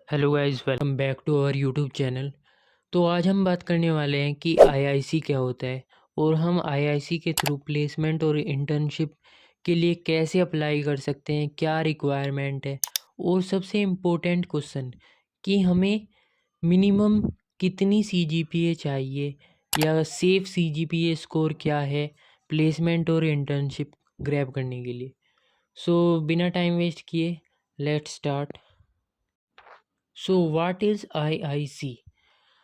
Hello guys, welcome back to our YouTube channel. तो आज हम बात करने वाले हैं कि आईआईसी क्या होता है और हम आईआईसी के थ्रू प्लेसमेंट और इंटर्नशिप के लिए कैसे अप्लाई कर सकते हैं, क्या रिक्वायरमेंट है और सबसे इम्पोर्टेंट क्वेश्चन कि हमें मिनिमम कितनी सीजीपीए चाहिए या सेफ सीजीपीए स्कोर क्या है प्लेसमेंट और इंटर्नशिप ग्रैब करने के लिए। सो बिना टाइम वेस्ट किए let's start. So what is IIC?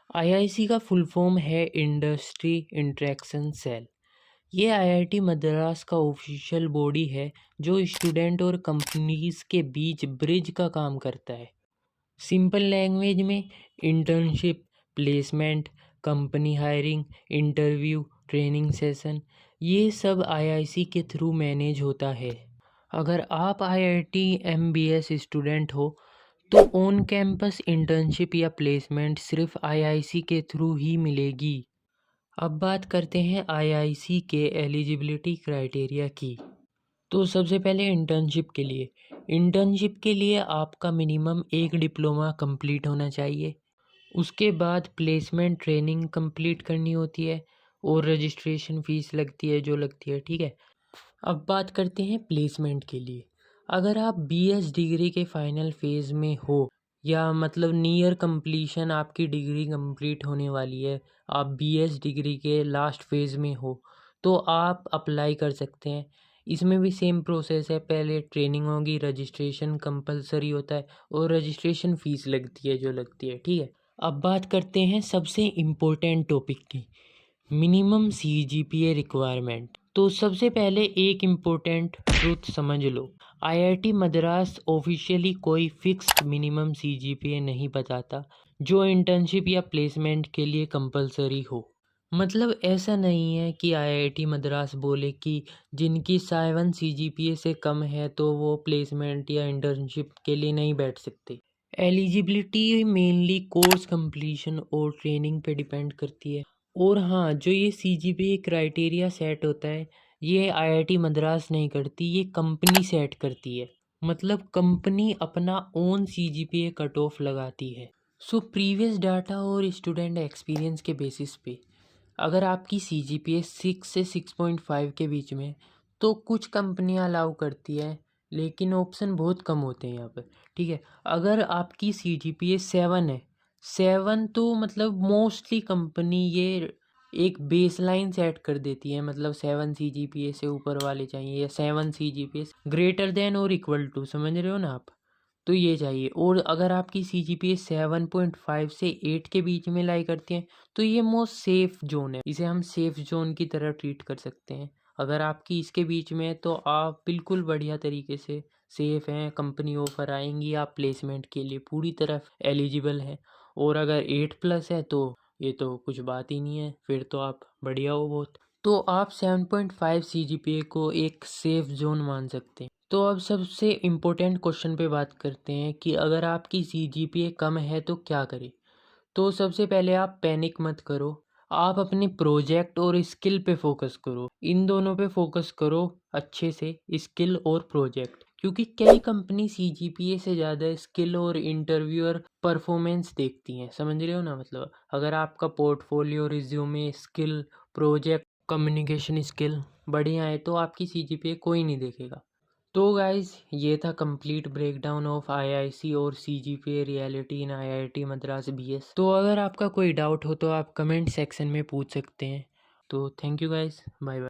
IIC का फुल फॉर्म है इंडस्ट्री इंटरेक्शन सेल। ये आईआईटी मद्रास का ऑफिशियल बॉडी है जो स्टूडेंट और कंपनीज के बीच ब्रिज का काम करता है। सिंपल लैंग्वेज में internship, placement, company hiring, interview, training session, ये सब आईआईसी के थ्रू मैनेज होता है। अगर आप आईआईटी एमबीएस स्टूडेंट हो तो ऑन कैंपस इंटर्नशिप या प्लेसमेंट सिर्फ आईआईसी के थ्रू ही मिलेगी। अब बात करते हैं आईआईसी के एलिजिबिलिटी क्राइटेरिया की। तो सबसे पहले इंटर्नशिप के लिए आपका मिनिमम एक डिप्लोमा कंप्लीट होना चाहिए। उसके बाद प्लेसमेंट ट्रेनिंग कंप्लीट करनी होती है और रजिस्ट्रेशन फ़ीस लगती है जो लगती है, ठीक है। अब बात करते हैं प्लेसमेंट के लिए। अगर आप बीएस डिग्री के फाइनल फेज़ में हो या मतलब नियर कंप्लीशन आपकी डिग्री कंप्लीट होने वाली है, आप बीएस डिग्री के लास्ट फेज़ में हो तो आप अप्लाई कर सकते हैं। इसमें भी सेम प्रोसेस है, पहले ट्रेनिंग होगी, रजिस्ट्रेशन कंपलसरी होता है और रजिस्ट्रेशन फ़ीस लगती है जो लगती है, ठीक है। अब बात करते हैं सबसे इम्पोर्टेंट टॉपिक की, मिनिमम सीजीपीए रिक्वायरमेंट। तो सबसे पहले एक इम्पोर्टेंट ट्रूथ समझ लो, आईआईटी मद्रास ऑफिशियली कोई फिक्स्ड मिनिमम सीजीपीए नहीं बताता जो इंटर्नशिप या प्लेसमेंट के लिए कंपलसरी हो। मतलब ऐसा नहीं है कि आईआईटी मद्रास बोले कि जिनकी 7 सीजीपीए से कम है तो वो प्लेसमेंट या इंटर्नशिप के लिए नहीं बैठ सकते। एलिजिबिलिटी मेनली कोर्स कंप्लीशन और ट्रेनिंग पे डिपेंड करती है। और हाँ, जो ये सीजीपीए क्राइटेरिया सेट होता है ये आईआईटी मद्रास नहीं करती, ये कंपनी सेट करती है। मतलब कंपनी अपना ओन सीजीपीए कट ऑफ लगाती है। सो प्रीवियस डाटा और स्टूडेंट एक्सपीरियंस के बेसिस पे अगर आपकी सीजीपीए 6 से 6.5 के बीच में तो कुछ कंपनियां अलाउ करती है, लेकिन ऑप्शन बहुत कम होते हैं यहाँ पर, ठीक है। अगर आपकी सीजीपीए 7 है, 7 तो मतलब मोस्टली कंपनी ये एक बेसलाइन सेट कर देती है, मतलब 7 सीजीपीए से ऊपर वाले चाहिए या 7 सीजीपीए ग्रेटर देन और इक्वल टू, समझ रहे हो ना आप, तो ये चाहिए। और अगर आपकी सीजीपीए 7.5 से 8 के बीच में लाई करती है तो ये मोस्ट सेफ जोन है, इसे हम सेफ जोन की तरह ट्रीट कर सकते हैं। अगर आपकी इसके बीच में है तो आप बिल्कुल बढ़िया तरीके से सेफ हैं, कंपनी ऑफर आएंगी, आप प्लेसमेंट के लिए पूरी तरह एलिजिबल हैं। और अगर 8+ है तो ये तो कुछ बात ही नहीं है, फिर तो आप बढ़िया हो बहुत। तो आप 7.5 सीजीपीए को एक सेफ जोन मान सकते हैं। तो अब सबसे इम्पोर्टेंट क्वेश्चन पे बात करते हैं कि अगर आपकी सीजीपीए कम है तो क्या करें। तो सबसे पहले आप पैनिक मत करो, आप अपने प्रोजेक्ट और स्किल पे फोकस करो, इन दोनों पे फोकस करो अच्छे से, स्किल और प्रोजेक्ट। क्योंकि कई कंपनी सीजीपीए से ज़्यादा स्किल और इंटरव्यूअर परफॉर्मेंस देखती हैं, समझ रहे हो ना। मतलब अगर आपका portfolio, resume, skill, project, communication skill बढ़िया है तो आपकी सीजीपीए कोई नहीं देखेगा। तो गाइज ये था कंप्लीट ब्रेकडाउन ऑफ आईआईसी और CGPA reality in IIT Madras BS. तो अगर आपका कोई डाउट हो तो आप कमेंट सेक्शन में पूछ सकते हैं। तो thank you guys, bye bye.